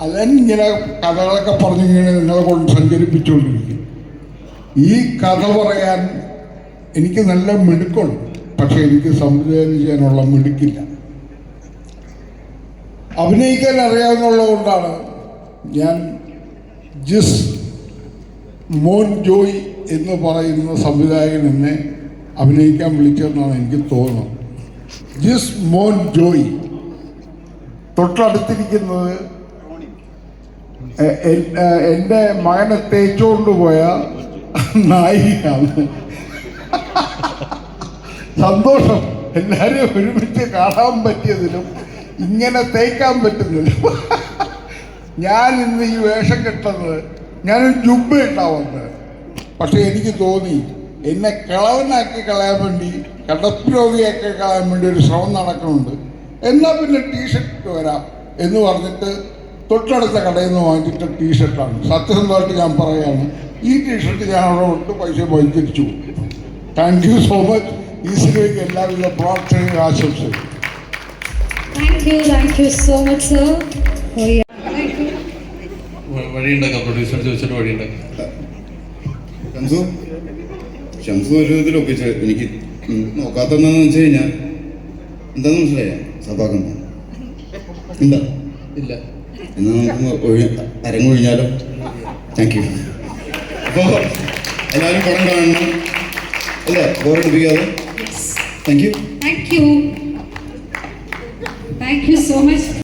അതിങ്ങനെ കഥകളൊക്കെ പറഞ്ഞിങ്ങനെ നിങ്ങളെ കൊണ്ട് സഞ്ചരിപ്പിച്ചുകൊണ്ടിരിക്കും. ഈ കഥ പറയാൻ എനിക്ക് നല്ല മിടുക്കുണ്ട്, പക്ഷെ എനിക്ക് സംവിധാനം ചെയ്യാനുള്ള മിടുക്കില്ല. അഭിനയിക്കാൻ അറിയാവുന്നുള്ളത് കൊണ്ടാണ് ഞാൻ ജിസ് മോൻ ജോയ് എന്ന് പറയുന്ന സംവിധായകൻ എന്നെ അഭിനയിക്കാൻ വിളിച്ചതെന്നാണ് എനിക്ക് തോന്നുന്നത്. ജിസ് മോൻ ജോയ്. തൊട്ടടുത്തിരിക്കുന്നത് എൻ്റെ മകനെ തേച്ചുകൊണ്ട് പോയ നായികയാണ്. സന്തോഷം, എല്ലാവരെയും ഒരുമിച്ച് കാണാൻ പറ്റിയതിലും ഇങ്ങനെ തേക്കാൻ പറ്റുന്നില്ല. ഞാൻ ഇന്ന് ഈ വേഷം കെട്ടുന്നത്, ഞാനൊരു ജുബ്ബ ഉണ്ടാവുന്നത്, പക്ഷെ എനിക്ക് തോന്നി എന്നെ കിളവനാക്കി കളയാൻ വേണ്ടി, കടപ്പ് രോഗിയാക്കി കളയാൻ വേണ്ടി ഒരു ശ്രമം നടക്കുന്നുണ്ട്. എന്നാൽ പിന്നെ ടീഷർട്ട് വരാം എന്ന് പറഞ്ഞിട്ട് തൊട്ടടുത്ത കടയിൽ നിന്ന് വാങ്ങിച്ചിട്ട് ടീഷർട്ടാണ്. സത്യസന്ധമായിട്ട് ഞാൻ പറയുകയാണ്, ഈ ടീഷർട്ട് ഞാൻ അവിടെ കൊണ്ട് പൈസ വഹിച്ചിരിച്ചു. Thank you so much. ഈ സിനിമയ്ക്ക് എല്ലാവിധ പ്രാർത്ഥനയും ആശംസയും. വഴിയുണ്ടാക്കാം, പ്രൊഡ്യൂസർ ചോദിച്ചിട്ട് വഴിയുണ്ടാക്കാം. ഷംസു ഒരു ഇതിൽ ഒപ്പിച്ച് എനിക്ക് നോക്കാത്തതെന്ന് വെച്ച് കഴിഞ്ഞാൽ എന്താന്ന് മനസ്സിലായ സഭാകമ്പ എന്താ ഇല്ല എന്നാൽ നമുക്ക് അരങ്ങൊഴിഞ്ഞാലോ? Thank you. അപ്പോൾ എല്ലാവരും പടം കാണണം അല്ലേ, ബോറടിപ്പിക്കാതെ. Thank you. Thank you so much.